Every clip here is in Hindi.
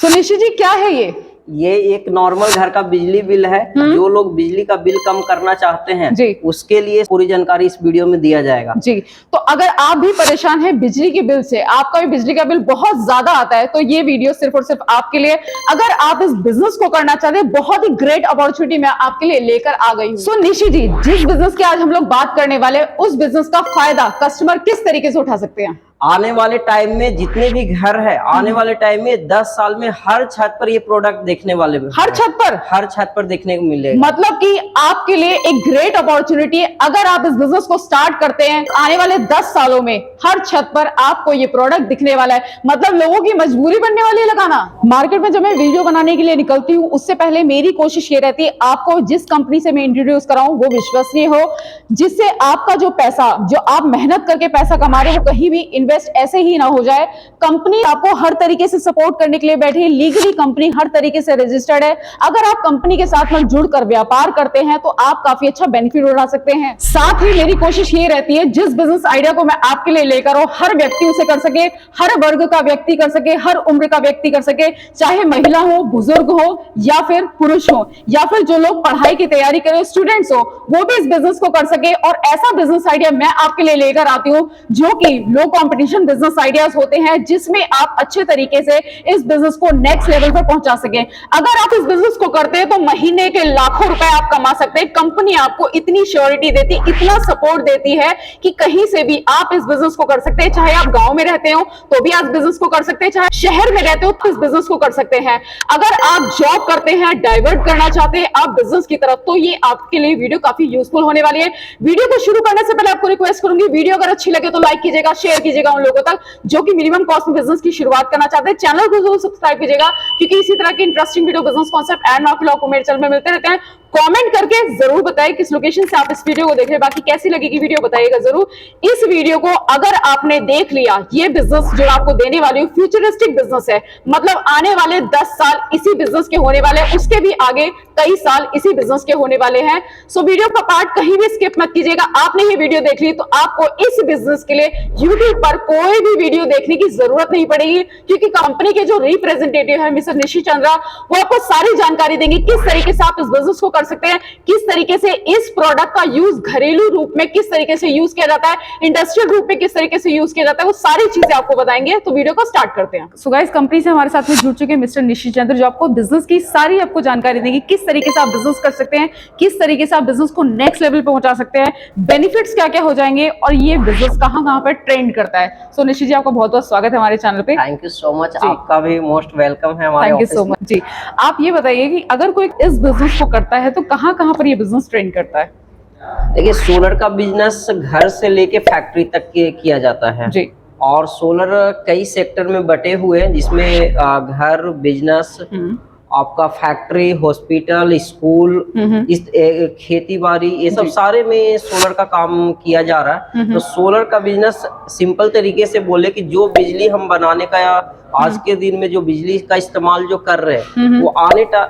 तो निशी जी क्या है ये एक नॉर्मल घर का बिजली बिल है। जो लोग बिजली का बिल कम करना चाहते हैं जी, उसके लिए पूरी जानकारी इस वीडियो में दिया जाएगा। जी। तो अगर आप भी परेशान हैं बिजली के बिल से, आपका भी बिजली का बिल बहुत ज्यादा आता है, तो ये वीडियो सिर्फ और सिर्फ आपके लिए। अगर आप इस बिजनेस को करना चाहते हैं, बहुत ही ग्रेट अपॉर्चुनिटी मैं आपके लिए लेकर आ गई हूँ। सो निशी जी, जिस बिजनेस की आज हम लोग बात करने वाले हैं, उस बिजनेस का फायदा कस्टमर किस तरीके से उठा सकते हैं? आने वाले टाइम में जितने भी घर है, आने वाले टाइम में 10 साल में हर छत पर ये प्रोडक्ट देखने वाले हैं। हर छत पर देखने को मिलेगा। मतलब कि आपके लिए एक ग्रेट अपॉर्चुनिटी है। अगर आप इस बिजनेस को स्टार्ट करते हैं, आने वाले 10 सालों में हर छत पर आपको ये प्रोडक्ट दिखने वाला है। मतलब लोगों की मजबूरी बनने वाली है लगाना। मार्केट में जब मैं वीडियो बनाने के लिए निकलती हूँ, उससे पहले मेरी कोशिश ये रहती है आपको जिस कंपनी से मैं इंट्रोड्यूस कराऊं वो विश्वसनीय हो, जिससे आपका जो पैसा, जो आप मेहनत करके पैसा कमा रहे हो, वो कहीं भी इन्वेस्ट ऐसे ही ना हो जाए। कंपनी आपको हर तरीके से सपोर्ट करने के लिए बैठी है। लीगली कंपनी हर तरीके से रजिस्टर्ड है। अगर आप कंपनी के साथ में जुड़कर व्यापार करते हैं तो आप काफी अच्छा बेनिफिट उठा सकते हैं। साथ ही मेरी कोशिश ये रहती है जिस बिजनेस आइडिया को मैं आपके लिए लेकर आऊं, हर व्यक्ति उसे कर सके, हर वर्ग का व्यक्ति कर सके, हर उम्र का व्यक्ति कर सके, चाहे महिला हो, बुजुर्ग हो या फिर पुरुष हो, या फिर जो लोग पढ़ाई की तैयारी करें, स्टूडेंट्स हो, वो भी इस बिजनेस को कर सके। और ऐसा बिजनेस आइडिया मैं आपके लिए लेकर आती हूँ जो कि लो कॉम्पिटिशन बिजनेस आइडियाज होते हैं, जिसमें आप अच्छे तरीके से इस बिजनेस को नेक्स्ट लेवल पर पहुंचा सके। अगर आप इस बिजनेस को करते हैं तो महीने के लाखों रुपए आप कमा सकते हैं। कंपनी आपको इतनी श्योरिटी देती, इतना सपोर्ट देती है कि कहीं से भी आप इस बिजनेस को कर सकते हैं। चाहे आप गांव में रहते हो तो भी आप बिजनेस को कर सकते हैं, चाहे शहर में रहते हो तो इस बिजनेस को कर सकते हैं। अगर आप जॉब करते हैं, डाइवर्ट करना चाहते हैं आप बिजनेस की तरफ, तो ये आपके लिए वीडियो काफी यूजफुल होने वाली है। वीडियो को शुरू करने से पहले आपको रिक्वेस्ट करूंगी, वीडियो अगर अच्छी लगे तो लाइक कीजिएगा, शेयर कीजिएगा उन लोगों तक जो कि मिनिमम कॉस्ट में बिजनेस की शुरुआत करना चाहते हैं। चैनल को जरूर सब्सक्राइब कीजिएगा, क्योंकि इसी तरह के interesting video, business concept and market आपको मेरे चैनल में मिलते रहते हैं। कमेंट करके जरूर बताएं किस लोकेशन से आप इस वीडियो को देख रहे हैं। बाकी कैसी लगेगी वीडियो बताइएगा जरूर। इस वीडियो को अगर आपने देख लिया, ये बिजनेस जो आपको देने वाली हूं फ्यूचरिस्टिक बिजनेस है, मतलब आने वाले 10 साल इसी बिजनेस के होने वाले हैं, उसके भी आगे कई साल इसी बिजनेस के होने वाले हैं। सो वीडियो का पार्ट कहीं भी स्किप मत कीजिएगा। आपने ये वीडियो देख ली तो आपको इस बिजनेस के लिए यूट्यूब पर कोई भी वीडियो देखने की जरूरत नहीं पड़ेगी, क्योंकि कंपनी के जो रिप्रेजेंटेटिव है मिस्टर निशी चंद्रा, वो आपको सारी जानकारी देंगे किस तरीके से आप इस बिजनेस को कर सकते हैं, किस तरीके से इस प्रोडक्ट का यूज घरेलू रूप में किस तरीके से यूज किया जाता है, इंडस्ट्रियल रूप में किस तरीके से यूज किया जाता है, वो सारी चीजें आपको बताएंगे। तो वीडियो को स्टार्ट करते हैं। सो गाइस, कंपनी से हमारे साथ में जुड़ चुके हैं मिस्टर निशी चंद्र, जो आपको बिजनेस की सारी आपको जानकारी देंगे, किस तरीके से आप बिजनेस कर सकते हैं, किस तरीके से आप बिजनेस को नेक्स्ट लेवल पे पहुंचा सकते हैं, बेनिफिट्स क्या क्या हो जाएंगे और ये बिजनेस कहां पर ट्रेंड करता है। सो निशी जी, आपका बहुत बहुत स्वागत है हमारे चैनल पे। थैंक यू सो मच, आपका भी मोस्ट वेलकम है हमारे। थैंक यू सो मच जी। आप ये बताइए कि अगर कोई इस बिजनेस को करता है तो कहां पर ये बिजनेस ट्रेंड करता है? देखिए, सोलर का बिजनेस घर से लेके फैक्ट्री तक किया जाता है जी। और सोलर कई सेक्टर में बटे हुए हैं, जिसमें घर, बिजनेस, आपका फैक्ट्री, हॉस्पिटल, स्कूल, इस खेती बाड़ी, ये सब सारे में सोलर का काम किया जा रहा है। तो सोलर का बिजनेस सिंपल तरीके से बोले कि जो बिजली हम बनाने का आज के दिन में जो बिजली का इस्तेमाल जो कर रहे हैं, वो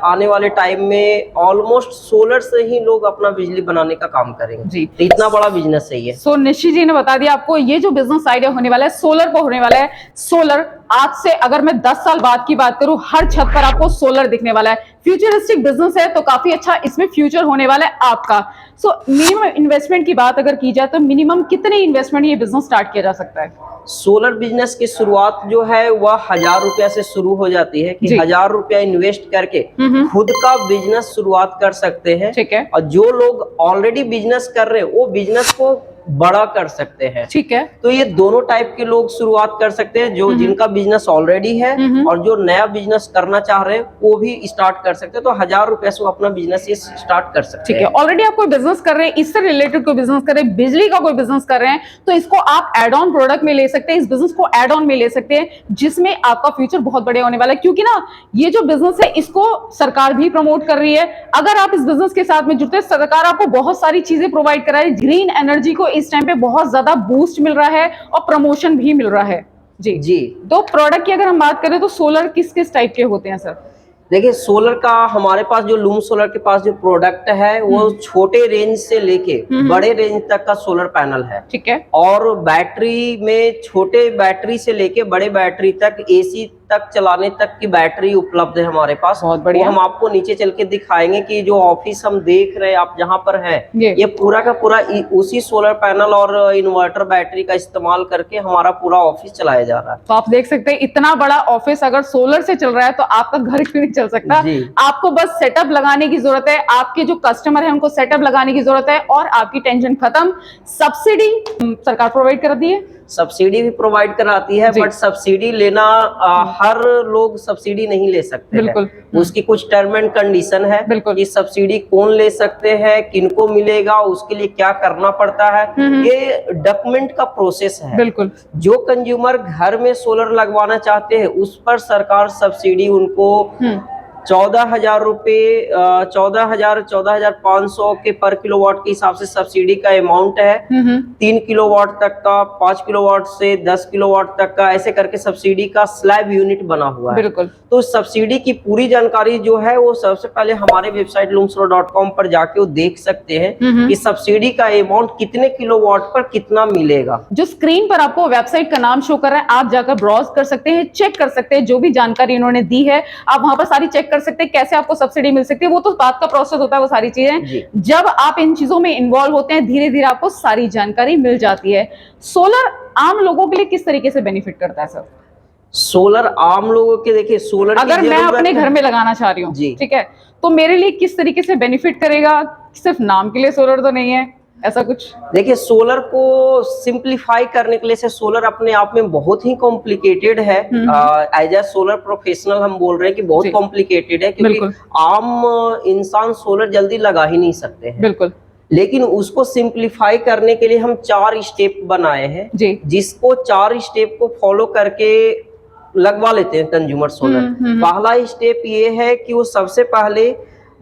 आने वाले टाइम में ऑलमोस्ट सोलर से ही लोग अपना बिजली बनाने का काम करेंगे जी। तो इतना बड़ा बिजनेस है ये। सो निशी जी ने बता दिया आपको, ये जो बिजनेस आइडिया होने वाला है सोलर पर होने वाला है। सोलर आज से अगर मैं 10 साल बाद की बात करूं, हर छत पर आपको सोलर दिखने वाला है। फ्यूचरिस्टिक बिजनेस है तो काफी अच्छा इसमें फ्यूचर होने वाला है आपका। सो मिनिमम इन्वेस्टमेंट की बात अगर की जाए तो मिनिमम कितने इन्वेस्टमेंट ये बिजनेस स्टार्ट किया जा सकता है? सोलर बिजनेस की शुरुआत जो है वह 1000 रुपया से शुरू हो जाती है कि 1000 रुपया इन्वेस्ट करके खुद का बिजनेस शुरुआत कर सकते हैं। ठीक है। और जो लोग ऑलरेडी बिजनेस कर रहे हैं वो बिजनेस को बड़ा कर सकते हैं। ठीक है। तो ये दोनों टाइप के लोग शुरुआत कर सकते हैं, जो जिनका बिजनेस ऑलरेडी है और जो नया बिजनेस करना चाह रहे हैं वो भी स्टार्ट कर सकते हैं। तो 1000 रुपए से अपना बिजनेस ये स्टार्ट कर सकते हैं। ठीक है। ऑलरेडी आप कोई बिजनेस कर रहे हैं, इससे रिलेटेड कोई बिजनेस कर रहे हैं, बिजली का कोई बिजनेस कर रहे हैं, तो इसको आप एड ऑन प्रोडक्ट में ले सकते हैं, इस बिजनेस को एड ऑन में ले सकते हैं, जिसमें आपका फ्यूचर बहुत बड़े होने वाला है। क्योंकि ना ये जो बिजनेस है इसको सरकार भी प्रमोट कर रही है। अगर आप इस बिजनेस के साथ में जुड़ते हैं, सरकार आपको बहुत सारी चीजें प्रोवाइड करा रही है। ग्रीन एनर्जी को इस टाइम पे बहुत ज्यादा बूस्ट मिल रहा है और प्रमोशन भी मिल रहा है जी। तो प्रोडक्ट की अगर हम बात करें तो सोलर किस किस टाइप के होते हैं सर? देखिए, सोलर का हमारे पास जो लूम सोलर के पास जो प्रोडक्ट है वो छोटे रेंज से लेके बड़े रेंज तक का सोलर पैनल है। ठीक है। और बैटरी में छोटे बैटरी से लेके बड़े बैटरी तक, एसी तक चलाने तक की बैटरी उपलब्ध है हमारे पास। बहुत बढ़िया। वो हम आपको नीचे चल के दिखाएंगे कि जो ऑफिस हम देख रहे हैं आप जहाँ पर है, ये ये पूरा का पूरा उसी सोलर पैनल और इन्वर्टर बैटरी का इस्तेमाल करके हमारा पूरा ऑफिस चलाया जा रहा है। तो आप देख सकते हैं इतना बड़ा ऑफिस अगर सोलर से चल रहा है तो आपका घर क्यों नहीं चल सकता। जी। आपको बस सेटअप लगाने की जरूरत है, आपके जो कस्टमर है उनको सेटअप लगाने की जरूरत है और आपकी टेंशन खत्म। सब्सिडी सरकार प्रोवाइड कर दी है, सब्सिडी भी प्रोवाइड कराती है, जी। बट सब्सिडी लेना हर लोग सब्सिडी नहीं ले सकते बिल्कुल। हैं। उसकी कुछ टर्म एंड कंडीशन है बिल्कुल। कि सब्सिडी कौन ले सकते हैं, किनको मिलेगा, उसके लिए क्या करना पड़ता है। ये डॉक्यूमेंट का प्रोसेस है। बिल्कुल। जो कंज्यूमर घर में सोलर लगवाना चाहते हैं उस पर सरकार सब्सिडी उनको 14,000 रुपये 14,500 के पर किलोवाट के हिसाब से सब्सिडी का अमाउंट है। 3 किलोवाट तक का, 5 किलोवाट से 10 किलोवाट तक का, ऐसे करके सब्सिडी का स्लैब यूनिट बना हुआ है। बिल्कुल। तो सब्सिडी की पूरी जानकारी जो है वो सबसे पहले हमारे वेबसाइट loomsolar.com पर जाके वो देख सकते हैं कि सब्सिडी का अमाउंट कितने किलोवाट पर कितना मिलेगा। जो स्क्रीन पर आपको वेबसाइट का नाम शो कर रहा है आप जाकर ब्राउज कर सकते हैं, चेक कर सकते हैं, जो भी जानकारी इन्होंने दी है आप वहां पर सारी चेक कर सकते हैं, कैसे आपको सब्सिडी मिल सकती है। वो तो बात का प्रोसेस होता है, वो सारी चीजें जब आप इन चीजों में इन्वॉल्व होते हैं धीरे धीरे आपको सारी जानकारी मिल जाती है। सोलर आम लोगों के लिए किस तरीके से बेनिफिट करता है सर? सोलर आम लोगों के, देखिए सोलर अगर मैं अपने घर में लगाना चाह रही हूँ, ठीक है, तो मेरे लिए किस तरीके से बेनिफिट करेगा? सिर्फ नाम के लिए सोलर तो नहीं है ऐसा कुछ? देखिए सोलर को सिंप्लीफाई करने के लिए से सोलर अपने आप में बहुत ही कॉम्प्लिकेटेड है। एज ए सोलर प्रोफेशनल हम बोल रहे हैं कि बहुत कॉम्प्लिकेटेड है, क्योंकि आम इंसान सोलर जल्दी लगा ही नहीं सकते हैं। बिल्कुल। लेकिन उसको सिंप्लीफाई करने के लिए हम 4 स्टेप बनाए हैं, जिसको 4 स्टेप को फॉलो करके लगवा लेते हैं कंज्यूमर सोलर। पहला स्टेप ये है कि वो सबसे पहले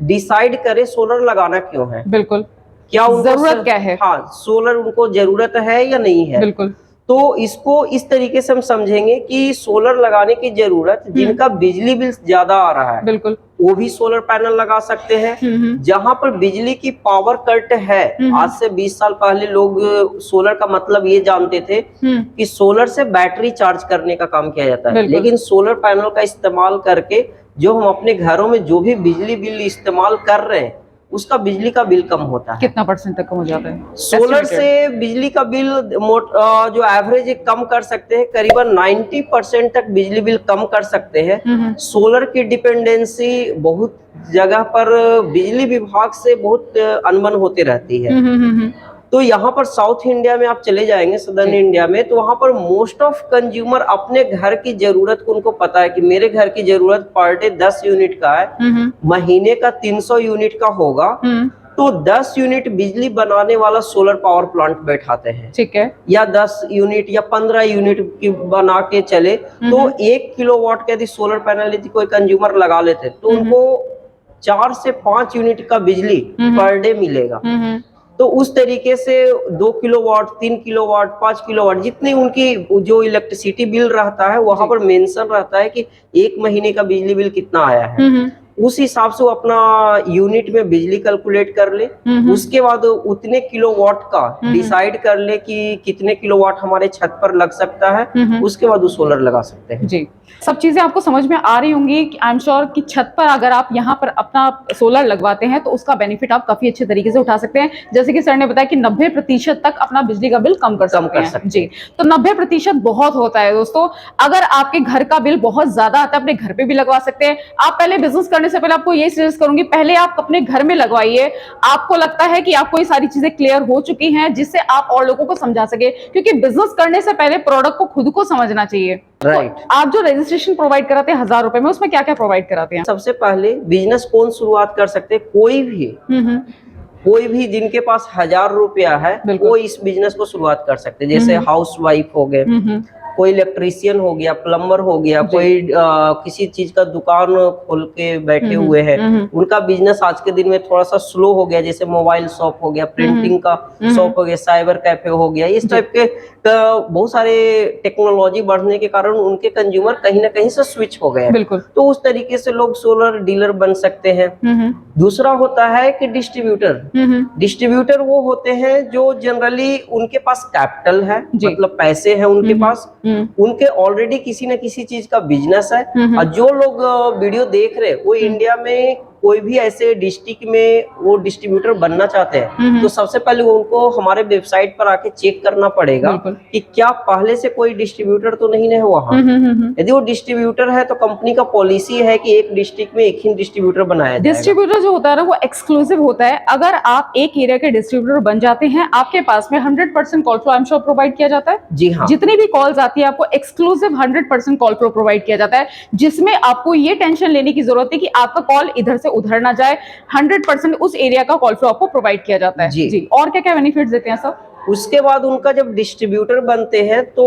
डिसाइड करे सोलर लगाना क्यों है। बिल्कुल। क्या उनको जरूरत क्या है? हाँ, सोलर उनको जरूरत है या नहीं है। बिल्कुल। तो इसको इस तरीके से हम समझेंगे कि सोलर लगाने की जरूरत जिनका बिजली बिल ज्यादा आ रहा है, बिल्कुल, वो भी सोलर पैनल लगा सकते हैं। जहां पर बिजली की पावर कट है, आज से 20 साल पहले लोग सोलर का मतलब ये जानते थे कि सोलर से बैटरी चार्ज करने का काम किया जाता है, लेकिन सोलर पैनल का इस्तेमाल करके जो हम अपने घरों में जो भी बिजली बिल इस्तेमाल कर रहे हैं उसका बिजली का बिल कम होता है। कितना परसेंट तक कम हो जाता है? सोलर से बिजली का बिल जो एवरेज कम कर सकते हैं, करीबन 90% तक बिजली बिल कम कर सकते हैं। सोलर की डिपेंडेंसी बहुत जगह पर बिजली विभाग से बहुत अनबन होती रहती है। तो यहाँ पर साउथ इंडिया में आप चले जाएंगे, सदर्न इंडिया में, तो वहां पर मोस्ट ऑफ कंज्यूमर अपने घर की जरूरत को उनको पता है कि मेरे घर की जरूरत पर डे 10 यूनिट का है, महीने का 300 यूनिट का होगा, तो 10 यूनिट बिजली बनाने वाला सोलर पावर प्लांट बैठाते हैं, ठीक है, या 10 यूनिट या 15 यूनिट की बना के चले, तो 1 किलोवाट का यदि सोलर पैनल यदि कोई कंज्यूमर लगा लेते तो उनको 4 से 5 यूनिट का बिजली पर डे मिलेगा। तो उस तरीके से 2 किलोवाट, 3 किलोवाट, 5 किलोवाट जितनी उनकी जो इलेक्ट्रिसिटी बिल रहता है वहां पर मेंशन रहता है कि 1 महीने का बिजली बिल कितना आया है। उस हिसाब से वो अपना यूनिट में बिजली कैलकुलेट कर ले, उसके बाद उतने किलोवाट का डिसाइड कर ले कि कितने किलोवाट हमारे छत पर लग सकता है, उसके बाद वो सोलर लगा सकते हैं। जी, सब चीजें आपको समझ में आ रही होंगी। आई एम श्योर कि छत पर अगर आप यहाँ पर अपना सोलर लगवाते हैं तो उसका बेनिफिट आप काफी अच्छे तरीके से उठा सकते हैं। जैसे कि सर ने बताया कि 90% तक अपना बिजली का बिल कम कर सकते हैं। जी, तो 90% बहुत होता है दोस्तों। अगर आपके घर का बिल बहुत ज्यादा आता है, अपने घर पे भी लगवा सकते हैं। आप पहले बिजनेस करने से पहले आपको ये सजेस्ट करूंगी, पहले आप अपने घर में लगवाइए। आपको लगता है कि आपको ये सारी चीजें क्लियर हो चुकी हैं जिससे आप और लोगों को समझा सके, क्योंकि बिजनेस करने से पहले प्रोडक्ट को खुद को समझना चाहिए। राइट। तो आप जो रजिस्ट्रेशन प्रोवाइड कराते हैं 1000 रुपए में, उसमें क्या क्या प्रोवाइड कराते हैं? सबसे पहले बिजनेस कौन शुरुआत कर सकते हैं? कोई भी जिनके पास 1000 रुपया है वो इस बिजनेस को शुरुआत कर सकते हैं। जैसे हाउस वाइफ हो गए, कोई इलेक्ट्रीशियन हो गया, प्लम्बर हो गया, कोई किसी चीज का दुकान खोल के बैठे हुए हैं, उनका बिजनेस आज के दिन में थोड़ा सा स्लो हो गया, जैसे मोबाइल शॉप हो गया, प्रिंटिंग का शॉप हो गया, साइबर कैफे हो गया, इस टाइप के बहुत सारे टेक्नोलॉजी बढ़ने के कारण उनके कंज्यूमर कहीं ना कहीं से स्विच हो गए। बिल्कुल। तो उस तरीके से लोग सोलर डीलर बन सकते हैं। दूसरा होता है कि डिस्ट्रीब्यूटर वो होते हैं जो जनरली उनके पास कैपिटल है, मतलब पैसे हैं उनके पास, उनके ऑलरेडी किसी न किसी चीज का बिजनेस है। और जो लोग वीडियो देख रहे हैं वो इंडिया में कोई भी ऐसे डिस्ट्रिक्ट में वो डिस्ट्रीब्यूटर बनना चाहते हैं तो सबसे पहले उनको हमारे वेबसाइट पर आके चेक करना पड़ेगा कि क्या पहले से कोई डिस्ट्रीब्यूटर तो नहीं है वहाँ। यदि वो डिस्ट्रीब्यूटर है तो कंपनी का पॉलिसी है कि एक डिस्ट्रिक्ट में एक ही डिस्ट्रीब्यूटर बनाया जाएगा। डिस्ट्रीब्यूटर जो होता है ना वो एक्सक्लूसिव होता है। अगर आप एक एरिया के डिस्ट्रीब्यूटर बन जाते हैं आपके पास में 100% call flow I am sure provide किया जाता है। जी हाँ, जितनी भी कॉल्स आती है आपको एक्सक्लूसिव 100% कॉल फ्लो प्रोवाइड किया जाता है, जिसमें आपको ये टेंशन लेने की जरूरत है कि आपका कॉल इधर से उधर ना जाए। 100% उस एरिया का कॉल फ्लो आपको प्रोवाइड किया जाता है। जी। और क्या क्या बेनिफिट्स देते हैं सब? उसके बाद उनका जब डिस्ट्रीब्यूटर बनते हैं तो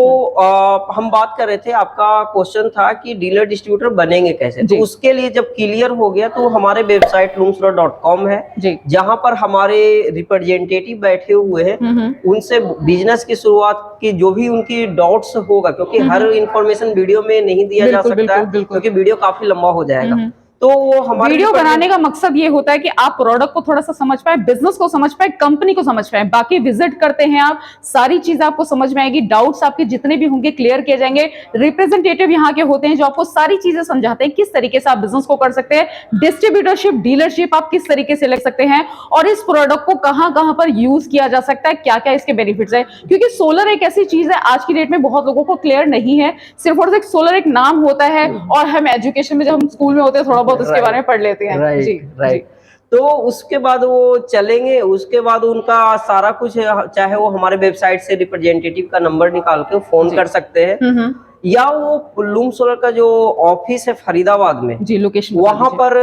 हम बात कर रहे थे, आपका क्वेश्चन था कि डीलर डिस्ट्रीब्यूटर बनेंगे कैसे। तो उसके लिए जब क्लियर हो गया तो हमारे वेबसाइट loomsolar.com है जहां पर हमारे रिप्रेजेंटेटिव बैठे हुए हैं। उनसे बिजनेस की शुरुआत की जो भी उनकी डाउट्स होगा, क्योंकि हर इंफॉर्मेशन वीडियो में नहीं दिया जा सकता है क्योंकि वीडियो काफी लंबा हो जाएगा। तो वो हमारे वीडियो बनाने का मकसद ये होता है कि आप प्रोडक्ट को थोड़ा सा समझ पाए, बिजनेस को समझ पाए, कंपनी को समझ पाए। बाकी विजिट करते हैं आप, सारी चीज आपको समझ में आएगी, डाउट्स आपके जितने भी होंगे क्लियर किए जाएंगे। रिप्रेजेंटेटिव यहाँ के होते हैं जो आपको सारी चीजें समझाते हैं किस तरीके से आप बिजनेस को कर सकते हैं, डिस्ट्रीब्यूटरशिप, डीलरशिप आप किस तरीके से ले सकते हैं और इस प्रोडक्ट को कहां कहां पर यूज किया जा सकता है, क्या क्या इसके बेनिफिट्स है। क्योंकि सोलर एक ऐसी चीज है आज की डेट में बहुत लोगों को क्लियर नहीं है। सिर्फ और सिर्फ सोलर एक नाम होता है और हम एजुकेशन में जब हम स्कूल में होते हैं थोड़ा बहुत उसके बारे में पढ़ लेते हैं। राइट। तो उसके बाद वो चलेंगे, उसके बाद उनका सारा कुछ, चाहे वो हमारे वेबसाइट से रिप्रेजेंटेटिव का नंबर निकाल के फोन कर सकते हैं या वो लूम सोलर का जो ऑफिस है फरीदाबाद में जी, लोकेशन वहां पर,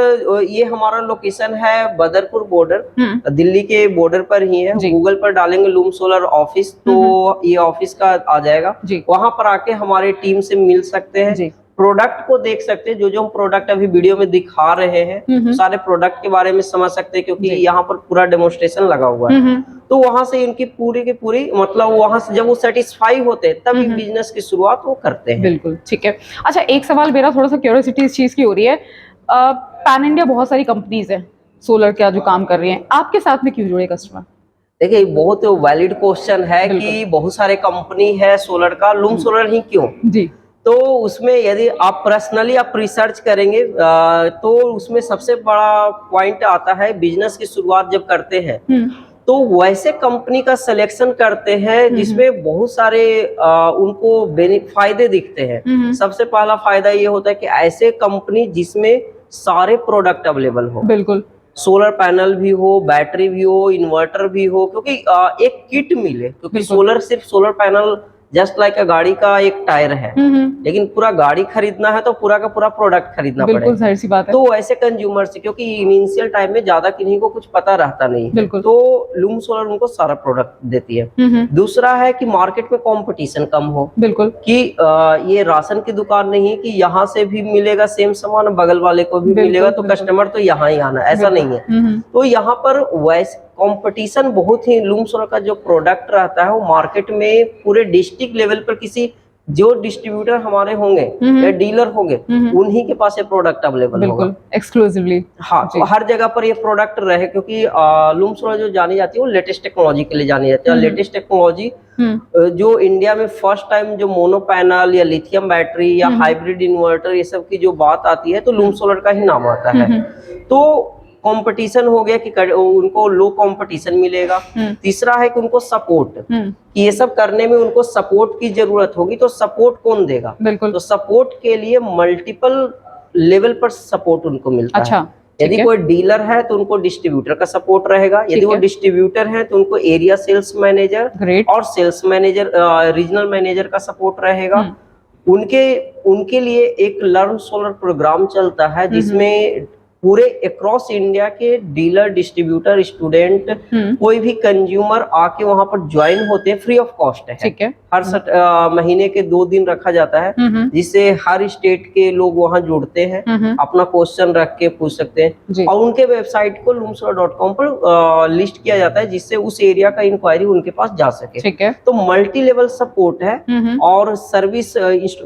ये हमारा लोकेशन है बदरपुर बॉर्डर, दिल्ली के बॉर्डर पर ही है। गूगल पर डालेंगे लूम सोलर ऑफिस तो ये ऑफिस का आ जाएगा। वहां पर आके हमारे टीम से मिल सकते हैं, प्रोडक्ट को देख सकते हैं। जो जो हम प्रोडक्ट अभी वीडियो में दिखा रहे हैं सारे प्रोडक्ट के बारे में समझ सकते हैं क्योंकि यहाँ पर पूरा डेमोन्स्ट्रेशन लगा हुआ है। तो वहां से इनकी पूरी की पूरी, मतलब वहां से जब वो सेटिस्फाई होते हैं तभी बिजनेस की शुरुआत वो करते हैं। बिल्कुल ठीक है। अच्छा, एक सवाल मेरा थोड़ा सा क्यूरियोसिटी इस चीज की हो रही है, पैन इंडिया बहुत सारी कंपनीज है सोलर का जो काम कर रही हैं, आपके साथ में क्यों जुड़े कस्टमर? देखिए, बहुत वैलिड क्वेश्चन है कि बहुत सारे कंपनी है सोलर का, लूम सोलर ही क्यों? जी, तो उसमें यदि आप पर्सनली आप रिसर्च करेंगे तो उसमें सबसे बड़ा पॉइंट आता है, बिजनेस की शुरुआत जब करते हैं तो वैसे कंपनी का सिलेक्शन करते हैं जिसमें बहुत सारे उनको फायदे दिखते हैं। सबसे पहला फायदा ये होता है कि ऐसे कंपनी जिसमें सारे प्रोडक्ट अवेलेबल हो। बिल्कुल, सोलर पैनल भी हो, बैटरी भी हो, इन्वर्टर भी हो, क्योंकि एक किट मिले। क्योंकि सोलर सिर्फ सोलर पैनल जस्ट लाइक गाड़ी का एक टायर है, लेकिन पूरा गाड़ी खरीदना है तो पूरा का पूरा प्रोडक्ट खरीदना पड़ेगा। बिल्कुल सही सी बात है। तो ऐसे कंज्यूमर से, क्योंकि इनिशियल टाइम में ज्यादा किन्हीं को कुछ पता रहता नहीं है, तो लूम सोलर उनको सारा प्रोडक्ट देती है। दूसरा है कि मार्केट में कंपटीशन कम हो। बिल्कुल, कि ये राशन की दुकान नहीं कि यहाँ से भी मिलेगा सेम सामान, बगल वाले को भी मिलेगा तो कस्टमर तो यहाँ ही आना, ऐसा नहीं है। तो यहाँ पर वैसे कंपटीशन बहुत ही, लूम सोलर का जो प्रोडक्ट रहता है वो मार्केट में पूरे डिस्ट्रिक्ट लेवल पर किसी जो डिस्ट्रीब्यूटर हमारे होंगे या डीलर होंगे उन्हीं के पास ये प्रोडक्ट अवेलेबल होगा एक्सक्लूसिवली। हाँ, तो हर जगह पर ये प्रोडक्ट रहे, क्योंकि लूम सोलर जो जानी जाती है वो लेटेस्ट टेक्नोलॉजी के लिए जानी जाती है। लेटेस्ट टेक्नोलॉजी जो इंडिया में फर्स्ट टाइम जो मोनो पैनल या लिथियम बैटरी या हाइब्रिड इन्वर्टर ये सब की जो बात आती है तो लूम सोलर का ही नाम आता है। तो कंपटीशन हो गया कि उनको लो कंपटीशन मिलेगा। तीसरा है कि उनको सपोर्ट, कि ये सब करने में उनको सपोर्ट की जरूरत होगी, तो सपोर्ट कौन देगा? बिल्कुल, तो सपोर्ट के लिए मल्टीपल लेवल पर सपोर्ट उनको मिलता है। यदि कोई डीलर है तो उनको डिस्ट्रीब्यूटर का सपोर्ट रहेगा, यदि वो डिस्ट्रीब्यूटर है तो उनको एरिया सेल्स मैनेजर और सेल्स मैनेजर, रीजनल मैनेजर का सपोर्ट रहेगा। उनके लिए एक लर्न सोलर प्रोग्राम चलता है जिसमें पूरे अक्रॉस इंडिया के डीलर, डिस्ट्रीब्यूटर, स्टूडेंट, कोई भी कंज्यूमर आके वहां पर ज्वाइन होते हैं, फ्री ऑफ कॉस्ट है। ठीक है, हर महीने के 2 दिन रखा जाता है जिससे हर स्टेट के लोग वहां जुड़ते हैं, अपना क्वेश्चन रख के पूछ सकते हैं और उनके वेबसाइट को loomsolar.com पर लिस्ट किया जाता है जिससे उस एरिया का इंक्वायरी उनके पास जा सके। ठीक है, तो मल्टी लेवल सपोर्ट है और सर्विस।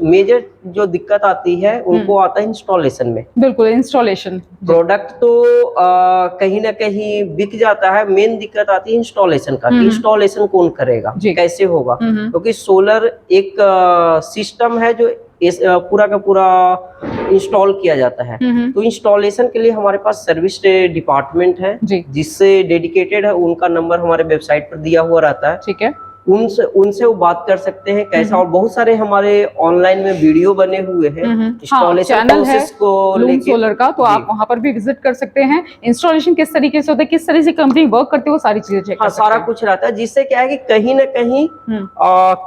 मेजर जो दिक्कत आती है उनको आता है इंस्टॉलेशन में। बिल्कुल, इंस्टॉलेशन प्रोडक्ट तो कहीं ना कहीं बिक जाता है, मेन दिक्कत आती है इंस्टॉलेशन का। इंस्टॉलेशन कौन करेगा, कैसे होगा? क्योंकि सोलर एक सिस्टम है जो इस पूरा का पूरा इंस्टॉल किया जाता है। तो इंस्टॉलेशन के लिए हमारे पास सर्विस डिपार्टमेंट है जी। जिससे डेडिकेटेड है, उनका नंबर हमारे वेबसाइट पर दिया हुआ रहता है। ठीक है। उनसे वो बात कर सकते हैं कैसा, और बहुत सारे हमारे ऑनलाइन में वीडियो बने हुए हैं इंस्टॉलेशन चैनल है प्रोसेस को लूम लेके। सोलर का, तो आप वहां पर भी विजिट कर सकते हैं। इंस्टॉलेशन किस तरीके से होता है, किस तरह से कंपनी वर्क करती है, वो सारी चीजें चेक हाँ, कर सकते सारा हैं। कुछ रहता है, जिससे क्या है कि कहीं ना कहीं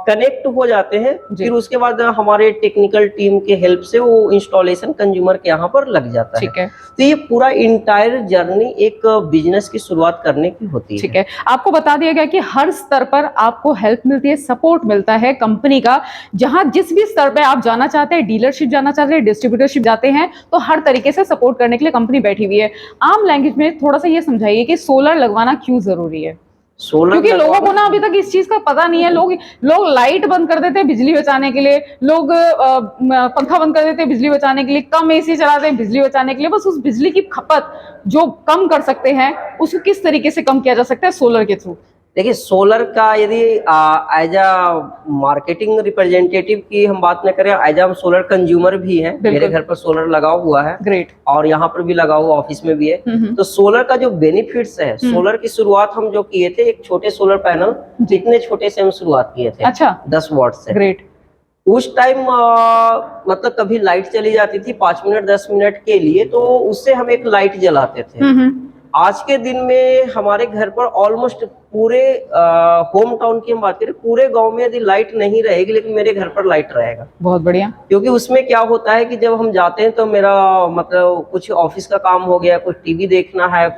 कनेक्ट हो जाते हैं। फिर उसके बाद हमारे टेक्निकल टीम के हेल्प से वो इंस्टॉलेशन कंज्यूमर के यहाँ पर लग जाता है। ठीक है। तो ये पूरा इंटायर जर्नी एक बिजनेस की शुरुआत करने की होती है। ठीक है। आपको बता दिया गया कि हर स्तर पर आपको हेल्प मिलती है, सपोर्ट मिलता है कंपनी का। जहां जिस भी स्तर पे आप जाना चाहते हैं, डीलरशिप जाना चाहते हैं, डिस्ट्रीब्यूटरशिप जाते हैं, तो हर तरीके से सपोर्ट करने के लिए कंपनी बैठी हुई है। आम लैंग्वेज में थोड़ा सा ये समझाइए कि सोलर लगवाना क्यों जरूरी है, सोलर क्योंकि लोगों को ना अभी तक इस चीज का पता नहीं है। लोग लाइट बंद कर देते हैं बिजली बचाने के लिए, लोग पंखा बंद कर देते हैं बिजली बचाने के लिए, कम एसी चलाते हैं बिजली बचाने के लिए। बस उस बिजली की खपत जो कम कर सकते हैं, उसको किस तरीके से कम किया जा सकता है सोलर के थ्रू। देखिए, सोलर का यदि एज अ मार्केटिंग रिप्रेजेंटेटिव की हम बात न करें, एज अ सोलर कंज्यूमर भी है। मेरे घर पर सोलर लगा हुआ है। ग्रेट। और यहाँ पर भी लगा हुआ, ऑफिस में भी है। तो सोलर का जो बेनिफिट्स है, सोलर की शुरुआत हम जो किए थे, एक छोटे सोलर पैनल, जितने छोटे से हम शुरुआत किए थे। अच्छा। 10 वॉट से। ग्रेट। उस टाइम मतलब कभी लाइट चली जाती थी 5 मिनट 10 मिनट के लिए, तो उससे हम एक लाइट जलाते थे। आज के दिन में हमारे घर पर ऑलमोस्ट पूरे होम टाउन की हम बात करें, पूरे गांव में यदि लाइट नहीं रहेगी, लेकिन मेरे घर पर लाइट रहेगा। बहुत बढ़िया। क्योंकि उसमें क्या होता है कि जब हम जाते हैं तो मेरा मतलब कुछ ऑफिस का काम हो गया, कुछ टीवी देखना है,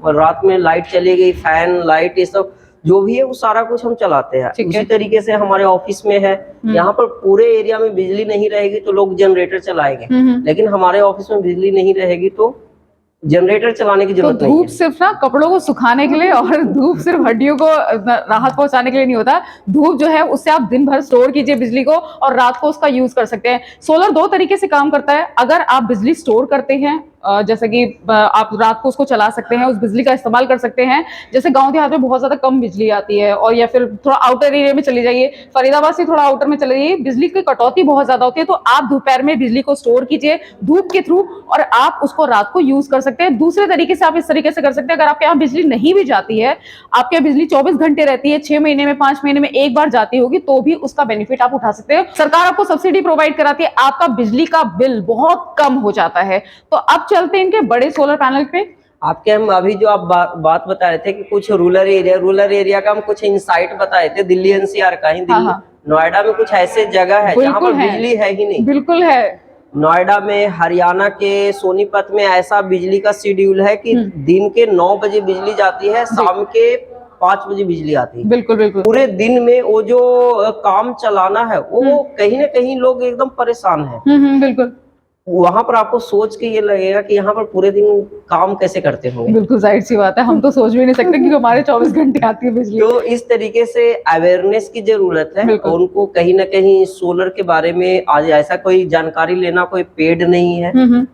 रात में लाइट चली गई, फैन लाइट ये सब जो भी है वो सारा कुछ हम चलाते हैं। उसी तरीके से हमारे ऑफिस में है, यहाँ पर पूरे एरिया में बिजली नहीं रहेगी तो लोग जनरेटर चलाएंगे, लेकिन हमारे ऑफिस में बिजली नहीं रहेगी तो जनरेटर चलाने की जरूरत नहीं है। धूप सिर्फ ना कपड़ों को सुखाने के लिए, और धूप सिर्फ हड्डियों को राहत पहुंचाने के लिए नहीं होता। धूप जो है उससे आप दिन भर स्टोर कीजिए बिजली को, और रात को उसका यूज कर सकते हैं। सोलर 2 तरीके से काम करता है। अगर आप बिजली स्टोर करते हैं, जैसे कि आप रात को उसको चला सकते हैं, उस बिजली का इस्तेमाल कर सकते हैं। जैसे गांव देहात में बहुत ज्यादा कम बिजली आती है, और या फिर थोड़ा आउटर एरिया में चली जाइए, फरीदाबाद से थोड़ा आउटर में चले जाइए, बिजली की कटौती बहुत ज्यादा होती है। तो आप दोपहर में बिजली को स्टोर कीजिए धूप के थ्रू, और आप उसको रात को यूज कर सकते हैं। दूसरे तरीके से आप इस तरीके से कर सकते हैं, अगर आपके यहाँ बिजली नहीं भी जाती है, आपके यहाँ बिजली 24 घंटे रहती है, 6 महीने में 5 महीने में एक बार जाती होगी, तो भी उसका बेनिफिट आप उठा सकते हैं। सरकार आपको सब्सिडी प्रोवाइड कराती है, आपका बिजली का बिल बहुत कम हो जाता है। तो अब चलते हैं इनके बड़े सोलर पैनल पे। आपके हम अभी जो आप बात बता रहे थे कि कुछ रूरल एरिया का हम कुछ इंसाइट बताए थे, दिल्ली एनसीआर का ही। दिल्ली नोएडा में कुछ ऐसे जगह है जहाँ पर बिजली है ही नहीं। बिल्कुल है। नोएडा में, हरियाणा के सोनीपत में ऐसा बिजली का शेड्यूल है कि दिन के 9 बजे बिजली जाती है, शाम के 5 बजे बिजली आती है। बिल्कुल बिल्कुल। पूरे दिन में वो जो काम चलाना है वो कहीं ना कहीं लोग एकदम परेशान है। बिल्कुल। वहां पर आपको सोच के ये लगेगा कि यहाँ पर पूरे दिन काम कैसे करते होंगे। बिल्कुल जाहिर सी बात है, हम तो सोच भी नहीं सकते क्योंकि हमारे 24 घंटे आती है बिजली। तो इस तरीके से अवेयरनेस की जरूरत है। उनको कहीं ना कहीं सोलर के बारे में आज ऐसा कोई जानकारी लेना कोई पेड नहीं है,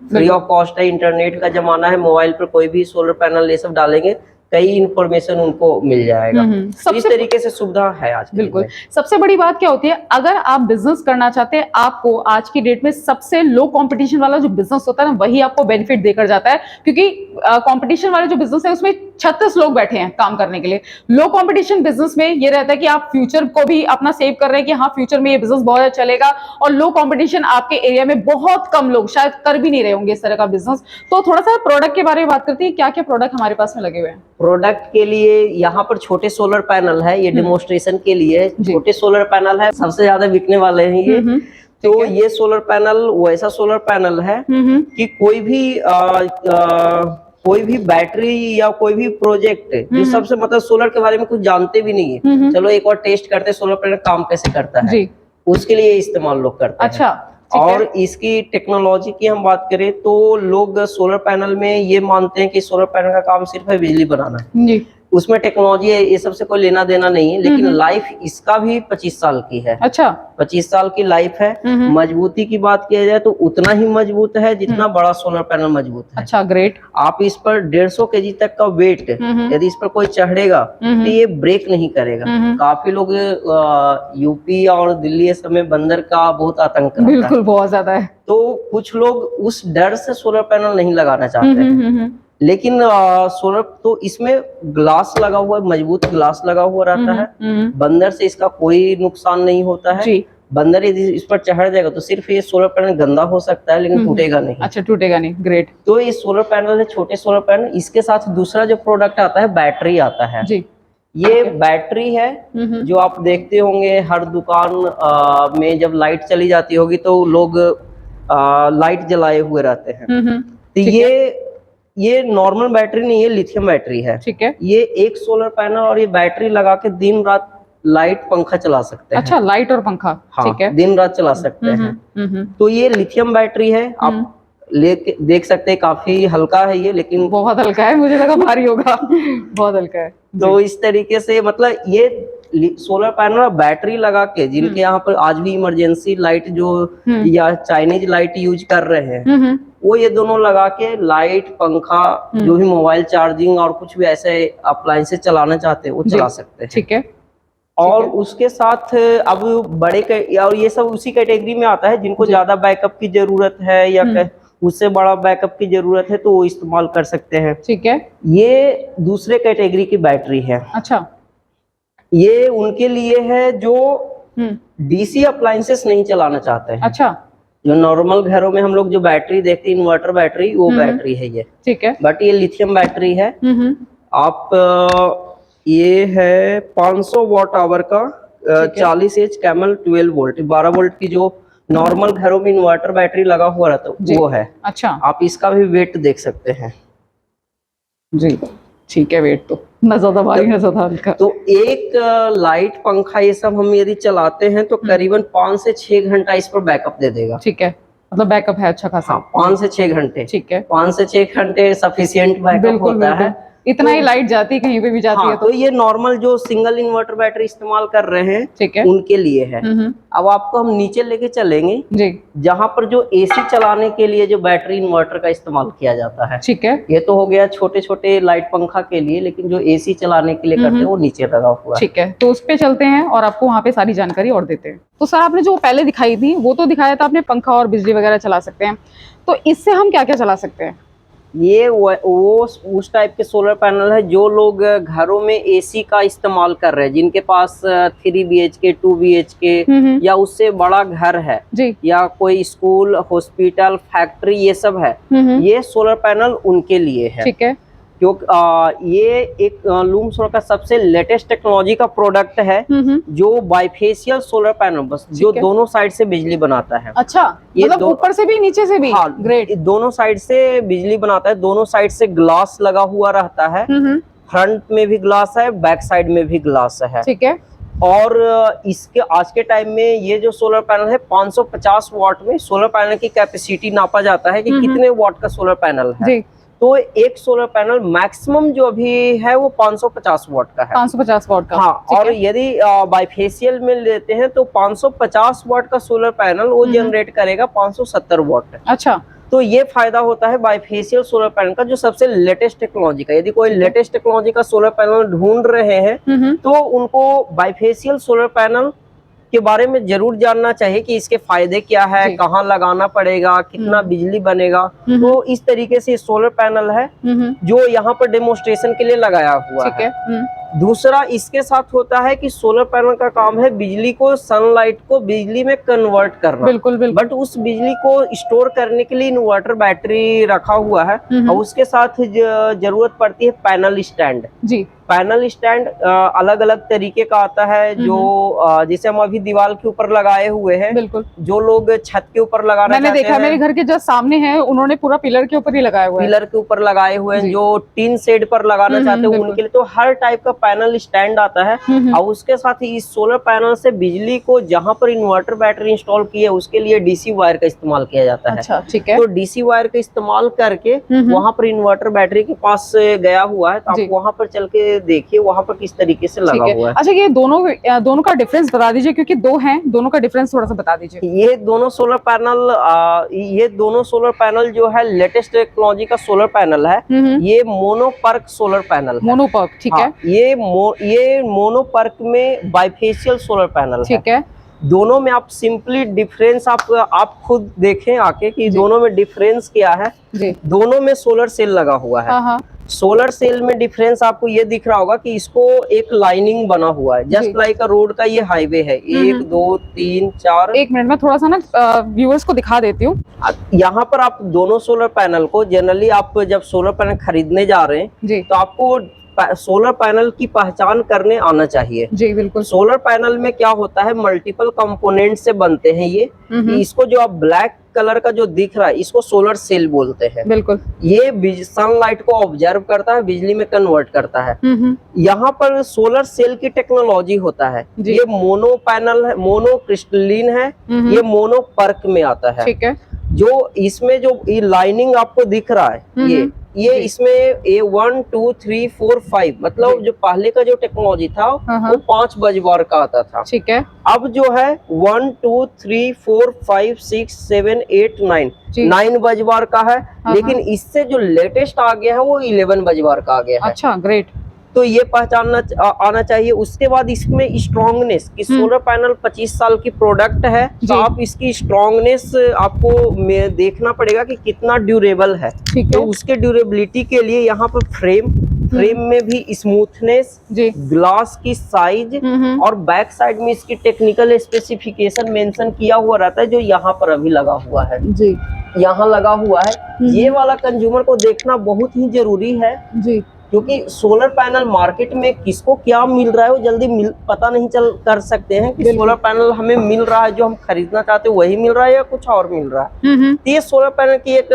फ्री ऑफ कॉस्ट है। इंटरनेट का जमाना है, मोबाइल पर कोई भी सोलर पैनल ये सब डालेंगे, कई इंफॉर्मेशन उनको मिल जाएगा। इस तरीके से सुविधा है आज। बिल्कुल। सबसे बड़ी बात क्या होती है, अगर आप बिजनेस करना चाहते हैं, आपको आज की डेट में सबसे लो कंपटीशन वाला जो बिजनेस होता है ना, वही आपको बेनिफिट देकर जाता है। क्योंकि कंपटीशन वाले जो बिजनेस है उसमें 36 लोग बैठे हैं काम करने के लिए। लो कंपटीशन बिजनेस में ये रहता है कि आप फ्यूचर को भी अपना सेव कर रहे हैं कि हाँ फ्यूचर में ये बिजनेस बहुत अच्छा चलेगा। और लो कंपटीशन आपके एरिया में बहुत कम लोग शायद कर भी नहीं रहे होंगे इस तरह का बिजनेस। तो थोड़ा सा प्रोडक्ट के बारे में बात करते हैं, क्या क्या प्रोडक्ट हमारे पास में लगे हुए हैं। प्रोडक्ट के लिए यहाँ पर छोटे सोलर पैनल है, ये डेमोन्स्ट्रेशन के लिए छोटे सोलर पैनल है, सबसे ज्यादा बिकने वाले हैं ये। तो ये सोलर पैनल वैसा सोलर पैनल है कि कोई भी बैटरी या कोई भी प्रोजेक्ट जो सबसे मतलब सोलर के बारे में कुछ जानते भी नहीं है, चलो एक बार टेस्ट करते सोलर पैनल काम कैसे करता है, उसके लिए इस्तेमाल लोग करते हैं। अच्छा। और इसकी टेक्नोलॉजी की हम बात करें तो लोग सोलर पैनल में ये मानते हैं कि सोलर पैनल का काम सिर्फ है बिजली बनाना। उसमें टेक्नोलॉजी ये सब से कोई लेना देना नहीं है, लेकिन लाइफ इसका भी 25 साल की है। अच्छा। 25 साल की लाइफ है। मजबूती की बात किया जाए तो उतना ही मजबूत है जितना बड़ा सोलर पैनल मजबूत है। अच्छा, ग्रेट। आप इस पर 150 kg तक का वेट यदि इस पर कोई चढ़ेगा तो ये ब्रेक नहीं करेगा। काफी लोग यूपी और दिल्ली सब में बंदर का बहुत आतंक रहता है। बिल्कुल, बहुत ज्यादा है। तो कुछ लोग उस डर से सोलर पैनल नहीं लगाना चाहते हैं। लेकिन सोलर तो इसमें ग्लास लगा हुआ है, मजबूत ग्लास लगा हुआ रहता है। बंदर से इसका कोई नुकसान नहीं होता है जी। बंदर यदि इस पर चढ़ जाएगा तो सिर्फ ये सोलर पैनल गंदा हो सकता है, लेकिन टूटेगा नहीं। अच्छा, टूटेगा नहीं, ग्रेट। तो ये सोलर पैनल है, छोटे सोलर पैनल। इसके साथ दूसरा जो प्रोडक्ट आता है बैटरी आता है जी। ये बैटरी है जो आप देखते होंगे हर दुकान में जब लाइट चली जाती होगी तो लोग लाइट जलाए हुए रहते हैं। तो ये नॉर्मल बैटरी नहीं है, लिथियम बैटरी है। ठीक है। ये एक सोलर पैनल और ये बैटरी लगा के दिन रात लाइट पंखा चला सकते हैं। अच्छा, लाइट और पंखा। हाँ, ठीक है। दिन रात चला सकते हैं। तो ये लिथियम बैटरी है। आप लेके देख सकते हैं, काफी हल्का है ये, लेकिन बहुत हल्का है, मुझे लगा भारी होगा। बहुत हल्का है। तो इस तरीके से मतलब ये सोलर पैनल और बैटरी लगा के जिनके यहाँ पर आज भी इमरजेंसी लाइट जो या चाइनीज लाइट यूज कर रहे हैं वो ये दोनों लगा के लाइट पंखा जो भी मोबाइल चार्जिंग और कुछ भी ऐसे अप्लायंसेस चलाना चाहते हैं वो चला सकते हैं। ठीक है। और उसके साथ अब और ये सब उसी कैटेगरी में आता है जिनको ज्यादा बैकअप की जरूरत है या उससे बड़ा बैकअप की जरूरत है तो वो इस्तेमाल कर सकते हैं। ठीक है। ये दूसरे कैटेगरी की बैटरी है। अच्छा। ये उनके लिए है जो डीसी अप्लायंसेस नहीं चलाना चाहते हैं। अच्छा। जो नॉर्मल घरों में हम लोग जो बैटरी देखते हैं इन्वर्टर बैटरी, वो बैटरी है ये। ठीक है। बट ये लिथियम बैटरी है। आप ये है 500 वॉट आवर का 40 एच कैमल 12 वोल्ट 12 वोल्ट की जो नॉर्मल घरों में इन्वर्टर बैटरी लगा हुआ रहता है वो है। अच्छा। आप इसका भी वेट देख सकते हैं जी। ठीक है, वेट तो ना ज्यादा भारी ना ज्यादा हल्का। तो एक लाइट पंखा ये सब हम यदि चलाते हैं तो करीबन 5 से 6 घंटा इस पर बैकअप दे देगा। ठीक है, मतलब बैकअप है अच्छा खासा। हाँ, 5 से 6 घंटे। ठीक है। 5 से 6 घंटे सफिशिएंट बैकअप होता है। इतना ही लाइट जाती कहीं पे भी जाती है तो ये नॉर्मल जो सिंगल इन्वर्टर बैटरी इस्तेमाल कर रहे हैं ठीक है उनके लिए है। अब आपको हम नीचे लेके चलेंगे जी, जहाँ पर जो एसी चलाने के लिए जो बैटरी इन्वर्टर का इस्तेमाल किया जाता है। ठीक है, ये तो हो गया छोटे छोटे लाइट पंखा के लिए, लेकिन जो एसी चलाने के लिए करते हैं वो नीचे लगा हुआ है। ठीक है, तो उस पे चलते हैं और आपको वहाँ पे सारी जानकारी और देते हैं। तो सर आपने जो पहले दिखाई थी वो तो दिखाया था आपने पंखा और बिजली वगैरह चला सकते हैं, तो इससे हम क्या क्या चला सकते हैं? ये वो उस टाइप के सोलर पैनल है जो लोग घरों में एसी का इस्तेमाल कर रहे हैं, जिनके पास 3 BHK 2 BHK या उससे बड़ा घर है जी, या कोई स्कूल हॉस्पिटल फैक्ट्री ये सब है, ये सोलर पैनल उनके लिए है। ठीक है, क्योंकि ये एक लूम सोलर का सबसे लेटेस्ट टेक्नोलॉजी का प्रोडक्ट है जो बाइफेशियल सोलर पैनल बस जो दोनों साइड से बिजली बनाता है। अच्छा, ये मतलब ऊपर से भी नीचे से भी? हाँ, ग्रेट। दोनों साइड से बिजली बनाता है, दोनों साइड से ग्लास लगा हुआ रहता है, फ्रंट में भी ग्लास है, बैक साइड में भी ग्लास है। ठीक है, और इसके आज के टाइम में ये जो सोलर पैनल है 550 वाट में सोलर पैनल की कैपेसिटी नापा जाता है कि कितने वाट का सोलर पैनल है। तो एक सोलर पैनल मैक्सिमम जो अभी है वो 550 वाट का है। 550 वाट का। हाँ, और यदि बाइफेशियल में लेते हैं तो 550 वाट का सोलर पैनल वो जनरेट करेगा 570 वाट। अच्छा, तो ये फायदा होता है बाइफेशियल सोलर पैनल का जो सबसे लेटेस्ट टेक्नोलॉजी का। यदि कोई लेटेस्ट टेक्नोलॉजी का सोलर पैनल ढूंढ रहे हैं तो उनको बाइफेशियल सोलर पैनल के बारे में जरूर जानना चाहिए कि इसके फायदे क्या है, कहाँ लगाना पड़ेगा, कितना बिजली बनेगा। तो इस तरीके से सोलर पैनल है जो यहाँ पर डेमोन्स्ट्रेशन के लिए लगाया हुआ है। दूसरा इसके साथ होता है कि सोलर पैनल का काम है बिजली को, सनलाइट को बिजली में कन्वर्ट करना। बिल्कुल बिल्कुल। बट उस बिजली को स्टोर करने के लिए इन्वर्टर बैटरी रखा हुआ है और उसके साथ जरूरत पड़ती है पैनल स्टैंड। जी, पैनल स्टैंड अलग अलग तरीके का आता है जो जिसे हम अभी दीवार के ऊपर लगाए हुए हैं। बिल्कुल, जो लोग छत के ऊपर लगा रहे हैं, मैंने देखा मेरे घर के जस्ट सामने है, उन्होंने पूरा पिलर के ऊपर ही लगाया हुआ है। पिलर के ऊपर लगाए हुए हैं, जो टीन शेड पर लगाना चाहते हैं उनके लिए तो हर टाइप का पैनल स्टैंड आता है। और उसके साथ ही इस सोलर पैनल से बिजली को जहाँ पर इन्वर्टर बैटरी इंस्टॉल की है उसके लिए डीसी वायर का इस्तेमाल किया जाता है। अच्छा, ठीक है, तो डीसी वायर का इस्तेमाल करके वहाँ पर इन्वर्टर बैटरी के पास गया हुआ है तो आप वहाँ पर चल के ये देखिए वहाँ पर किस तरीके से लगा हुआ है। अच्छा, ये दोनों का डिफरेंस बता दीजिए, क्योंकि दो हैं, दोनों का डिफरेंस थोड़ा सा बता दीजिए। ये दोनों सोलर पैनल जो है लेटेस्ट टेक्नोलॉजी का सोलर पैनल है। ये मोनोपर्क सोलर पैनल है। मोनोपर्क, ठीक है। ये मोनोपर्क में बाइफेशियल सोलर पैनल है। ठीक है। दोनों में आप सिंपली डिफरेंस आप खुद देखें आके कि दोनों में डिफरेंस क्या है जी। दोनों में सोलर सेल लगा हुआ है। हाँ। सोलर सेल में डिफरेंस आपको ये दिख रहा होगा कि इसको एक लाइनिंग बना हुआ है, जस्ट लाइक अ रोड का ये हाईवे है। 1 2 3 4। एक मिनट में थोड़ा सा ना व्यूअर्स को दिखा देती हूँ। यहाँ पर आप दोनों सोलर पैनल को, जनरली आप जब सोलर पैनल खरीदने जा रहे हैं तो आपको सोलर पैनल की पहचान करने आना चाहिए। जी बिल्कुल। सोलर पैनल में क्या होता है, मल्टीपल कंपोनेंट से बनते हैं ये। इसको जो आप ब्लैक कलर का जो दिख रहा है इसको सोलर सेल बोलते हैं। बिल्कुल। ये सनलाइट को ऑब्जर्व करता है, बिजली में कन्वर्ट करता है। यहाँ पर सोलर सेल की टेक्नोलॉजी होता है। ये मोनो पैनल है, मोनो क्रिस्टलिन है, ये मोनोपर्क में आता है। ठीक है। जो इसमें जो लाइनिंग आपको दिख रहा है ये इसमें 1 2 3 4 5 मतलब जो पहले का जो टेक्नोलॉजी था वो 5 बजवार का आता था। ठीक है। अब जो है 1 2 3 4 5 6 7 8 9 बजवार का है। लेकिन इससे जो लेटेस्ट आ गया है वो 11 बजवार का आ गया है। अच्छा, ग्रेट। तो ये पहचानना आना चाहिए। उसके बाद इसमें स्ट्रॉन्गनेस की सोलर पैनल 25 साल की प्रोडक्ट है, तो आप इसकी स्ट्रॉन्गनेस आपको देखना पड़ेगा कि कितना ड्यूरेबल है। तो उसके ड्यूरेबिलिटी के लिए यहाँ पर फ्रेम में भी स्मूथनेस, ग्लास की साइज और बैक साइड में इसकी टेक्निकल स्पेसिफिकेशन मेंशन किया हुआ रहता है, जो यहाँ पर अभी लगा हुआ है। जी, यहाँ लगा हुआ है। ये वाला कंज्यूमर को देखना बहुत ही जरूरी है जी, क्योंकि सोलर पैनल मार्केट में किसको क्या मिल रहा है वो जल्दी पता नहीं कर सकते हैं कि सोलर पैनल हमें मिल रहा है, जो हम खरीदना चाहते हैं वही मिल रहा है या कुछ और मिल रहा है। तो ये सोलर पैनल की एक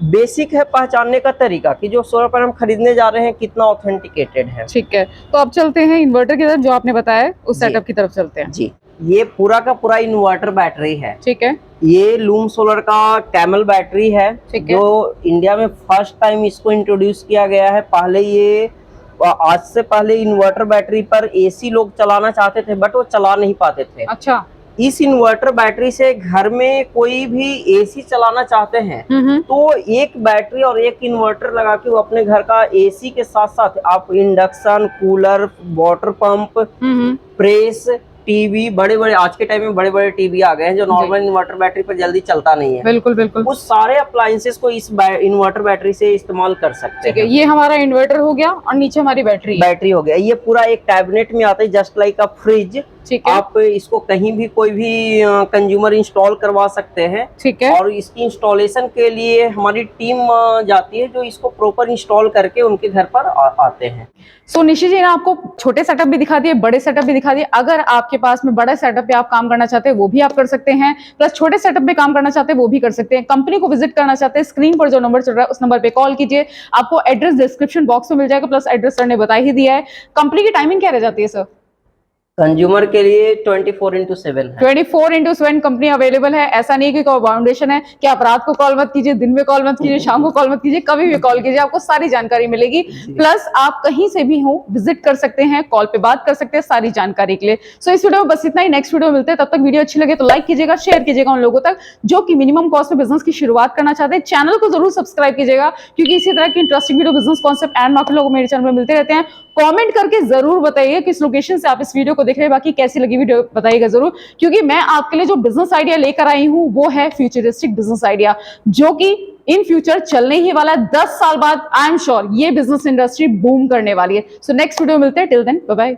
बेसिक है पहचानने का तरीका कि जो सोलर पैनल हम खरीदने जा रहे हैं कितना ऑथेंटिकेटेड है। ठीक है, तो अब चलते हैं इन्वर्टर की तरफ, जो आपने बताया उस सेटअप की तरफ चलते हैं। जी, ये पूरा का पूरा इन्वर्टर बैटरी है। ठीक है। ये लूम सोलर का कैमल बैटरी है, जो इंडिया में फर्स्ट टाइम इसको इंट्रोड्यूस किया गया है। पहले ये आज से पहले इन्वर्टर बैटरी पर एसी लोग चलाना चाहते थे बट वो चला नहीं पाते थे। अच्छा। इस इन्वर्टर बैटरी से घर में कोई भी एसी चलाना चाहते हैं तो एक बैटरी और एक इन्वर्टर लगा के वो अपने घर का एसी के साथ साथ आप induction, cooler, water pump, press, TV, बड़े बड़े आज के टाइम में बड़े बड़े टीवी आ गए हैं जो नॉर्मल इन्वर्टर बैटरी पर जल्दी चलता नहीं है। बिल्कुल बिल्कुल। उस सारे अप्लायंसेस को इस इन्वर्टर बैटरी से इस्तेमाल कर सकते हैं। ये हमारा इन्वर्टर हो गया और नीचे हमारी बैटरी हो गया। ये पूरा एक कैबिनेट में आता है, जस्ट लाइक अ फ्रिज। आप इसको कहीं भी कोई भी कंज्यूमर इंस्टॉल करवा सकते हैं। ठीक है। और इसकी इंस्टॉलेशन के लिए हमारी टीम जाती है जो इसको प्रॉपर इंस्टॉल करके उनके घर पर आते हैं। सो निशि जी ने आपको छोटे सेटअप भी दिखा दिए, बड़े सेटअप भी दिखा दिए। अगर आपके पास में बड़ा सेटअप पे आप काम करना चाहते हैं वो भी आप कर सकते हैं, प्लस छोटे सेटअप पे काम करना चाहते हैं वो भी कर सकते हैं। कंपनी को विजिट करना चाहते हैं, स्क्रीन पर जो नंबर चल रहा है उस नंबर पे कॉल कीजिए। आपको एड्रेस डिस्क्रिप्शन बॉक्स में मिल जाएगा, प्लस एड्रेस सर ने बता ही दिया है। कंपनी की टाइमिंग क्या रह जाती है सर? कंज्यूमर के लिए 24/7 है। 24/7 कंपनी अवेलेबल है। ऐसा नहीं कि कोई बाउंडेशन है कि आप रात को कॉल मत कीजिए, दिन में कॉल मत कीजिए, शाम को कॉल मत कीजिए, कभी भी कॉल कीजिए, आपको सारी जानकारी मिलेगी। प्लस आप कहीं से भी हो विजिट कर सकते हैं, कॉल पे बात कर सकते हैं सारी जानकारी के लिए। सो इस वीडियो में बस इतना ही। नेक्स्ट वीडियो मिलते हैं, तब तक वीडियो अच्छी लगे तो लाइक कीजिएगा, शेयर कीजिएगा उन लोगों तक जो कि मिनिमम कॉस्ट में बिजनेस की शुरुआत करना चाहते हैं। चैनल को जरूर सब्सक्राइब कीजिएगा, क्योंकि इसी तरह की interesting video business concept and market लोग मेरे चैनल में मिलते रहते हैं। कमेंट करके जरूर बताइए किस लोकेशन से आप इस वीडियो को देख रहे हैं, बाकी कैसी लगी वीडियो बताइएगा जरूर, क्योंकि मैं आपके लिए जो बिजनेस आइडिया लेकर आई हूं वो है फ्यूचरिस्टिक बिजनेस आइडिया, जो कि इन फ्यूचर चलने ही वाला है। 10 साल बाद आई एम श्योर ये बिजनेस इंडस्ट्री बूम करने वाली है। सो नेक्स्ट वीडियो मिलते हैं, टिल देन बाय बाय।